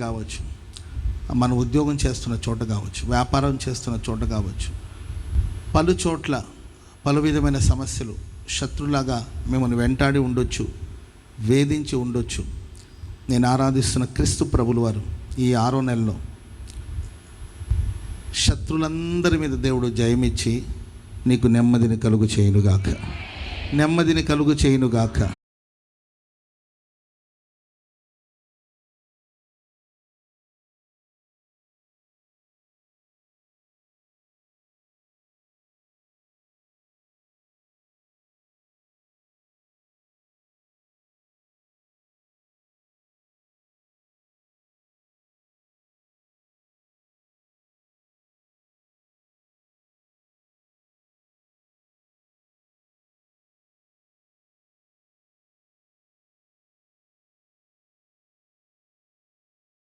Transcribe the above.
కావచ్చు, మన ఉద్యోగం చేస్తున్న చోట కావచ్చు, వ్యాపారం చేస్తున్న చోట కావచ్చు, పలు చోట్ల పలు విధమైన సమస్యలు శత్రులాగా మిమ్మల్ని వెంటాడి ఉండొచ్చు, వేధించి ఉండొచ్చు. నేను ఆరాధిస్తున్న క్రీస్తు ప్రభులు వారు ఈ 6వ నెలలో శత్రులందరి మీద దేవుడు జయమిచ్చి నీకు నెమ్మదిని కలుగు చేయునుగాక, నెమ్మదిని కలుగు చేయునుగాక.